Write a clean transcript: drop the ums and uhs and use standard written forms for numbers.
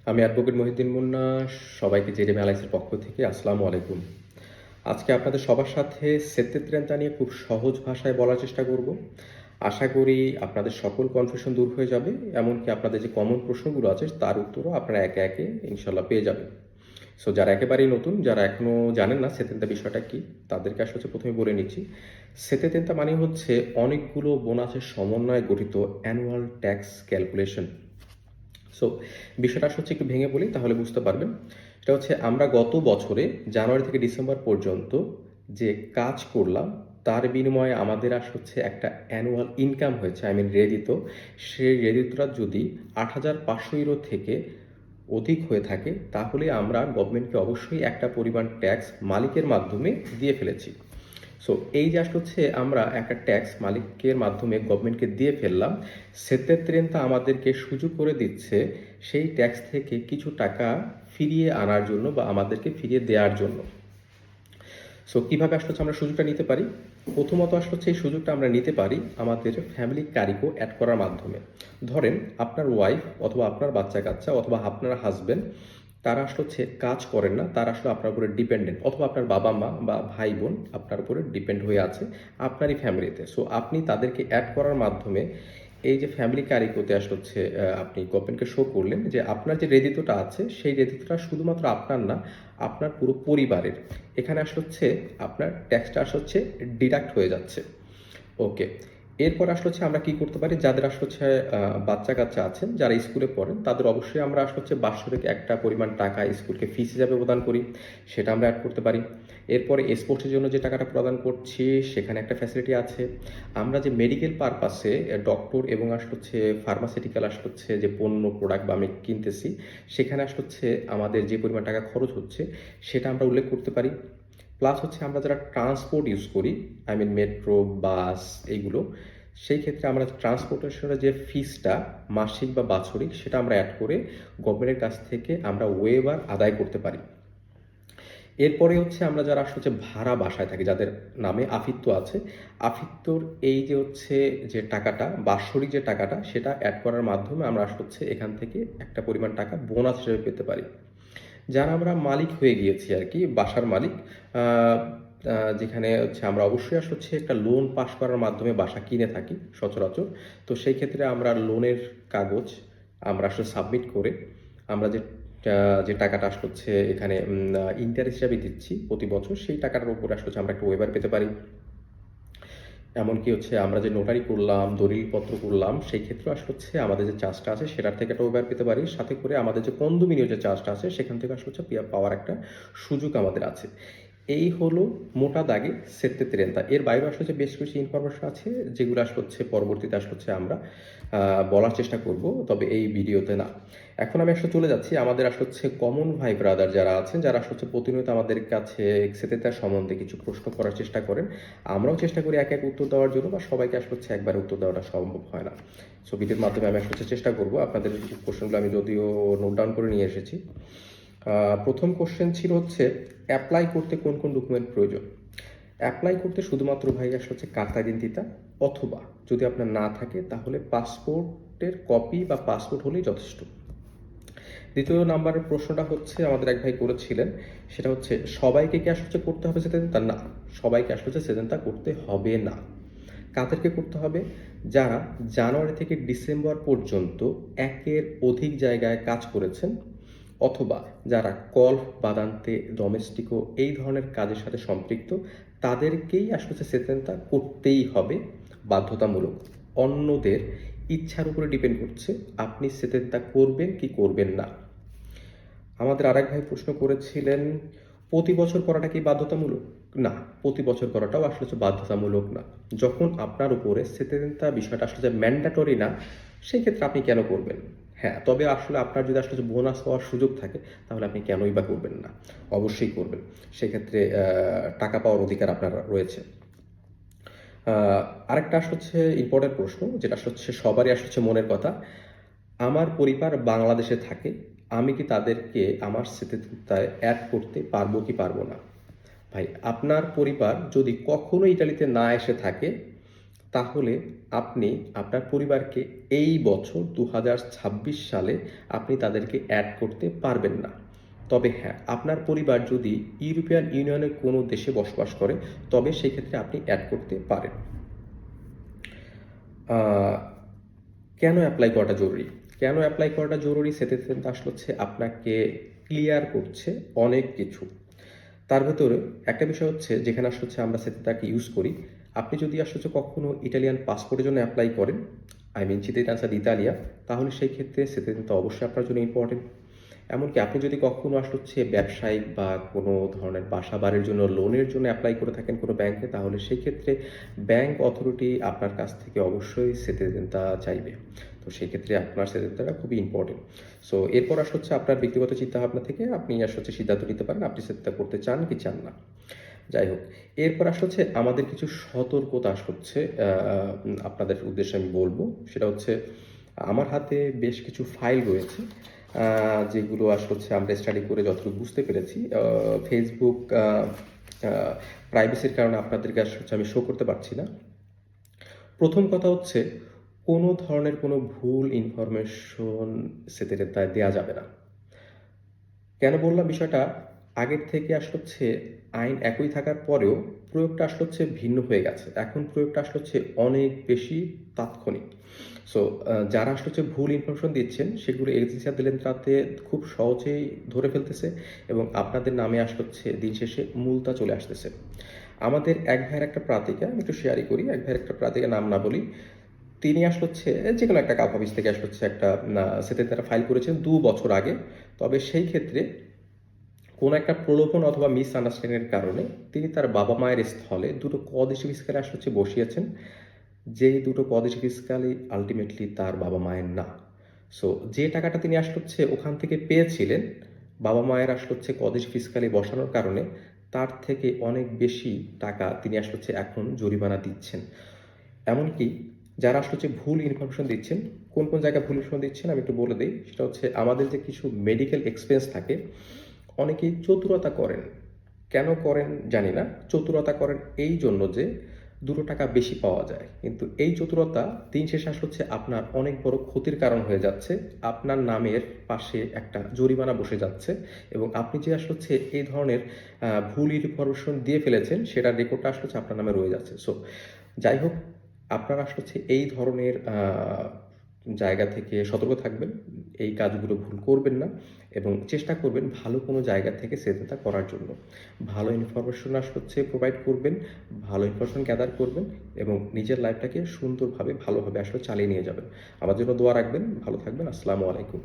আমি অ্যাডভোকেট মহিউদ্দিন মুন্না। সবাইকে জেডেম অ্যালাইন্সের পক্ষ থেকে আসসালামু আলাইকুম। আজকে আপনাদের সবার সাথে সেতেত্রেন্তা নিয়ে খুব সহজ ভাষায় বলার চেষ্টা করব। আশা করি আপনাদের সকল কনফিউশন দূর হয়ে যাবে, এমনকি আপনাদের যে কমন প্রশ্নগুলো আছে তার উত্তরও আপনারা একে একে ইনশাল্লাহ পেয়ে যাবেন। সো যারা একেবারেই নতুন, যারা এখনও জানেন না সেতেন্তা বিষয়টা কি, তাদেরকে আসলে প্রথমে বলে নিচ্ছি। সেতেন্তা মানে হচ্ছে অনেকগুলো বোনাসের সমন্বয়ে গঠিত অ্যানুয়াল ট্যাক্স ক্যালকুলেশন। সো বিষয়টা হচ্ছে একটু ভেঙে বলি, তাহলে বুঝতে পারবেন। সেটা হচ্ছে আমরা গত বছরে জানুয়ারি থেকে ডিসেম্বর পর্যন্ত যে কাজ করলাম তার বিনিময়ে আমাদের হচ্ছে একটা অ্যানুয়াল ইনকাম হয়েছে, রেদিত। সেই রেদিতটা যদি ৮৫০০ ইউরো থেকে অধিক হয়ে থাকে তাহলে আমরা গভর্নমেন্টকে অবশ্যই একটা পরিমাণ ট্যাক্স মালিকের মাধ্যমে দিয়ে ফেলেছি। সো এই যে হচ্ছে আমরা একটা ট্যাক্স মালিকের মাধ্যমে গভর্নমেন্টকে দিয়ে ফেললাম, সেক্ষেত্রে আমাদেরকে সুযোগ করে দিচ্ছে সেই ট্যাক্স থেকে কিছু টাকা ফিরিয়ে আনার জন্য বা আমাদেরকে ফিরিয়ে দেওয়ার জন্য। সো কীভাবে হচ্ছে আমরা সুযোগটা নিতে পারি? প্রথমত হচ্ছে এই সুযোগটা আমরা নিতে পারি আমাদের ফ্যামিলি কারিকো অ্যাড করার মাধ্যমে। ধরেন আপনার ওয়াইফ অথবা আপনার বাচ্চা কাচ্চা অথবা আপনার হাজব্যান্ড, তারা হচ্ছে কাজ করেন না, তারা আপনার উপরে ডিপেন্ডেন্ট, অথবা আপনার বাবা মা বা ভাই বোন আপনার উপরে ডিপেন্ড হয়ে আছে আপনারই ফ্যামিলিতে। সো আপনি তাদেরকে অ্যাড করার মাধ্যমে এই যে ফ্যামিলি কারিকোতে হচ্ছে আপনি গভর্নমেন্টকে শো করলেন যে আপনার যে রেদিতটা আছে সেই রেদিতটা শুধুমাত্র আপনার না, আপনার পুরো পরিবারের। এখানে হচ্ছে আপনার ট্যাক্সটা হচ্ছে ডিডাক্ট হয়ে যাচ্ছে। ওকে, এরপর হচ্ছে আমরা কি করতে পারি? যাদের হচ্ছে বাচ্চা কাচ্চা আছেন, যারা স্কুলে পড়েন, তাদের অবশ্যই আমরা হচ্ছে বাৎসরিক একটা পরিমাণ টাকা স্কুলকে ফিস হিসাবে প্রদান করি, সেটা আমরা অ্যাড করতে পারি। এরপরে স্পোর্টসের জন্য যে টাকাটা প্রদান করছি সেখানে একটা ফ্যাসিলিটি আছে। আমরা যে মেডিকেল পারপাসে ডক্টর এবং হচ্ছে ফার্মাসিউটিক্যাল হচ্ছে যে পণ্য প্রোডাক্ট বা আমি কিনতেছি, সেখানে হচ্ছে আমাদের যে পরিমাণ টাকা খরচ হচ্ছে সেটা আমরা উল্লেখ করতে পারি। প্লাস হচ্ছে আমরা যারা ট্রান্সপোর্ট ইউজ করি, মেট্রো, বাস, এইগুলো, সেই ক্ষেত্রে আমরা ট্রান্সপোর্টেশনের যে ফিসটা মাসিক বা বাৎসরিক সেটা আমরা অ্যাড করে গভর্নমেন্টের কাছ থেকে আমরা ওয়েভার আদায় করতে পারি। এরপরে হচ্ছে আমরা যারা হচ্ছে ভাড়া বাসায় থাকি, যাদের নামে আফিত্ব আছে, আফিত্বর এই যে হচ্ছে যে টাকাটা বাৎসরিক যে টাকাটা সেটা অ্যাড করার মাধ্যমে আমরা হচ্ছে এখান থেকে একটা পরিমাণ টাকা বোনাস হিসেবে পেতে পারি। যারা আমরা মালিক হয়ে গিয়েছি আর কি, বাসার মালিক, যেখানে হচ্ছে আমরা অবশ্যই হচ্ছে একটা লোন পাস করার মাধ্যমে বাসা কিনে থাকি সচরাচর। তো সেই ক্ষেত্রে আমরা লোনের কাগজ আমরা সাবমিট করে আমরা যে টাকাটা হচ্ছে এখানে ইন্টারেস্ট হিসাবে দিচ্ছি প্রতি বছর, সেই টাকাটার উপরে হচ্ছে আমরা একটা ওয়েভার পেতে পারি। এমনকি হচ্ছে আমরা যে নোটারি করলাম, দলিলপত্র করলাম, সেই ক্ষেত্রে হচ্ছে আমাদের যে চার্জটা আছে সেটার থেকে একটা ওয়েভার পেতে পারি। সাথে করে আমাদের যে কন্ডোমিনিয়াম যে চার্জটা আছে সেখান থেকে হচ্ছে পাওয়ার একটা সুযোগ আমাদের আছে। এই হলো মোটা দাগে সেত্তেত্রেন্তা। এর বাইরে হচ্ছে বেশ কিছু ইনফরমেশন আছে যেগুলো হচ্ছে পরবর্তীতে হচ্ছে আমরা বলার চেষ্টা করব, তবে এই ভিডিওতে না। এখন আমি চলে যাচ্ছি আমাদের হচ্ছে কমন ভাই ব্রাদার যারা আছেন, যারা হচ্ছে প্রতিনিয়ত আমাদের কাছে সেতেতার সম্বন্ধে কিছু প্রশ্ন করার চেষ্টা করেন। আমরাও চেষ্টা করি এক এক উত্তর দেওয়ার জন্য, বা সবাইকে হচ্ছে একবার উত্তর দেওয়াটা সম্ভব হয় না। সো ভিডিওর মাধ্যমে আমি হচ্ছে চেষ্টা করব। আপনাদের কোশ্চেনগুলো আমি যদিও নোট ডাউন করে নিয়ে এসেছি। প্রথম কোশ্চেন ছিল হচ্ছে অ্যাপ্লাই করতে কোন কোন ডকুমেন্ট প্রয়োজন? অ্যাপ্লাই করতে শুধুমাত্র ভাই হচ্ছে কার্তা আইডেন্টিটা, অথবা যদি আপনার না থাকে তাহলে পাসপোর্টের কপি বা পাসপোর্ট হলেই যথেষ্ট। দ্বিতীয় নাম্বারের প্রশ্নটা হচ্ছে আমাদের এক ভাই করেছিলেন, সেটা হচ্ছে সবাইকে কি হচ্ছে করতে হবে সেদিনটা? না, সবাইকে হচ্ছে সেদিনটা করতে হবে না। কাদেরকে করতে হবে? যারা জানুয়ারি থেকে ডিসেম্বর পর্যন্ত একের অধিক জায়গায় কাজ করেছেন, অথবা যারা কলফ, বাদান্তে, ডোমেস্টিকো এই ধরনের কাজের সাথে সম্পৃক্ত, তাদেরকেই আসলে সেতেনটা করতেই হবে বাধ্যতামূলক। অন্যদের ইচ্ছার উপরে ডিপেন্ড করছে আপনি সেতেনটা করবেন কি করবেন না। আমাদের আরেক ভাই প্রশ্ন করেছিলেন প্রতি বছর করাটা কি বাধ্যতামূলক? না, প্রতি বছর করাটাও আসলে বাধ্যতামূলক না। যখন আপনার উপরে সেতেনটা বিষয়টা আসলে ম্যান্ডেটরি না, সেই ক্ষেত্রে আপনি কেন করবেন? হ্যাঁ, তবে আপনার যদি বোনাস পাওয়ার সুযোগ থাকে তাহলে আপনি কেনই বা করবেন না? অবশ্যই করবেন। সেক্ষেত্রে টাকা পাওয়ার অধিকার আপনার রয়েছে। আরেকটা হচ্ছে ইম্পর্টেন্ট প্রশ্ন, যেটা হচ্ছে সবারই হচ্ছে মনের কথা। আমার পরিবার বাংলাদেশে থাকে, আমি কি তাদেরকে আমার স্মৃতিতায় অ্যাড করতে পারবো কি পারবো না? ভাই, আপনার পরিবার যদি কখনো ইটালিতে না এসে থাকে তাহলে আপনি আপনার পরিবারকে এই বছর 2026 সালে আপনি তাদেরকে অ্যাড করতে পারবেন না। তবে হ্যাঁ, আপনার পরিবার যদি ইউরোপিয়ান ইউনিয়নের কোনো দেশে বসবাস করে, তবে সেক্ষেত্রে আপনি অ্যাড করতে পারেন। আহ, কেন অ্যাপ্লাই করাটা জরুরি? কেন অ্যাপ্লাই করাটা জরুরি? সেটা আসলে হচ্ছে আপনাকে ক্লিয়ার করছে অনেক কিছু। তার ভেতরে একটা বিষয় হচ্ছে, যেখানে আসলে হচ্ছে আমরা সেটাকে ইউজ করি, আপনি যদি আসলে হচ্ছে কখনো ইটালিয়ান পাসপোর্টের জন্য অ্যাপ্লাই করেন, আই মিন চিত্রাঞ্চা ইতালিয়া, তাহলে সেই ক্ষেত্রে সেটা কিন্তু অবশ্যই আপনার জন্য ইম্পর্টেন্ট। এমনকি আপনি যদি কখনো আসলে হচ্ছে ব্যবসায়িক বা কোনো ধরনের বাসা বাড়ির জন্য লোনের জন্য অ্যাপ্লাই করে থাকেন কোনো ব্যাংকে, তাহলে সেই ক্ষেত্রে ব্যাংক অথরিটি আপনার কাছ থেকে অবশ্যই সেটেলমেন্টটা চাইবে। তো সেই ক্ষেত্রে আপনার সেটেলমেন্টটা খুবই ইম্পর্টেন্ট। সো এরপর আসলে হচ্ছে আপনার ব্যক্তিগত চিন্তাভাবনা থেকে আপনি আসলে হচ্ছে সিদ্ধান্ত নিতে পারেন আপনি সেটা করতে চান কি চান না। যাই হোক, এরপর আসলে হচ্ছে আমাদের কিছু সতর্কতা আসলে হচ্ছে আপনাদের উদ্দেশ্যে আমি বলবো। সেটা হচ্ছে, আমার হাতে বেশ কিছু ফাইল রয়েছে, যেগুলো আসলে হচ্ছে আমরা স্টাডি করে যতটুকু বুঝতে পেরেছি। ফেসবুক প্রাইভেসির কারণে আপনাদেরকে আসলে হচ্ছে আমি শো করতে পারছি না। প্রথম কথা হচ্ছে, কোনো ধরনের কোনো ভুল ইনফরমেশন সেতে দেওয়া যাবে না। কেন বললাম বিষয়টা? আগের থেকে আসলে হচ্ছে আইন একই থাকার পরেও প্রয়োগটা আসলে হচ্ছে ভিন্ন হয়ে গেছে। এখন প্রয়োগটা আসলে হচ্ছে অনেক বেশি তাৎক্ষণিক। সো যারা আসলে হচ্ছে ভুল ইনফরমেশন দিচ্ছেন, সেগুলো এজেন্সিরা দিলেন তাতে খুব সহজেই ধরে ফেলতেছে এবং আপনাদের নামে আসলে হচ্ছে দিন শেষে মুলতা চলে আসতেছে। আমাদের এক ভাইয়ের একটা প্রাতিকা আমি একটু শেয়ারই করি। এক ভাইয়ের একটা প্রাতিকা, নাম না বলি, তিনি আসলে হচ্ছে যে কোনো একটা কাপ অফিস থেকে আসলে হচ্ছে একটা সেতে তারা ফাইল করেছেন 2 বছর আগে। তবে সেই ক্ষেত্রে কোনো একটা প্রলোভন অথবা মিসআন্ডারস্ট্যান্ডিংয়ের কারণে তিনি তার বাবা মায়ের স্থলে দুটো কদেশি ফিসকালে আসলে হচ্ছে বসিয়েছেন, যেই দুটো কদেশি ফিসকালি আলটিমেটলি তার বাবা মায়ের না। সো যে টাকাটা তিনি আসলে হচ্ছে ওখান থেকে পেয়েছিলেন, বাবা মায়ের আসলে হচ্ছে কদেশি ফিসকালি বসানোর কারণে তার থেকে অনেক বেশি টাকা তিনি আসলে হচ্ছে এখন জরিমানা দিচ্ছেন। এমনকি যারা আসলে হচ্ছে ভুল ইনফরমেশন দিচ্ছেন, কোন কোন জায়গায় ভুল ইনফরমেশন দিচ্ছেন আমি একটু বলে দিই। সেটা হচ্ছে, আমাদের যে কিছু মেডিকেল এক্সপেন্স থাকে, অনেকেই চতুরতা করেন। কেন করেন জানি না। চতুরতা করেন এই জন্য যে 2 টাকা বেশি পাওয়া যায়, কিন্তু এই চতুরতা দিন শেষে আসলে হচ্ছে আপনার অনেক বড় ক্ষতির কারণ হয়ে যাচ্ছে। আপনার নামের পাশে একটা জরিমানা বসে যাচ্ছে এবং আপনি যে আসলে হচ্ছে এই ধরনের ভুল ইনফরমেশন দিয়ে ফেলেছেন, সেটার রেকর্ডটা আসলে হচ্ছে আপনার নামে রয়ে যাচ্ছে। সো যাই হোক, আপনারা আসলে হচ্ছে এই ধরনের জায়গা থেকে সতর্ক থাকবেন, এই কাজগুলো ভুল করবেন না এবং চেষ্টা করবেন ভালো কোনো জায়গা থেকে সেটা করার জন্য। ভালো ইনফরমেশন আসলে হচ্ছে প্রোভাইড করবেন, ভালো ইনফরমেশন গ্যাদার করবেন এবং নিজের লাইফটাকে সুন্দরভাবে ভালোভাবে আসলে চালিয়ে নিয়ে যাবেন। আমার জন্য দোয়া রাখবেন। ভালো থাকবেন। আসসালামু আলাইকুম।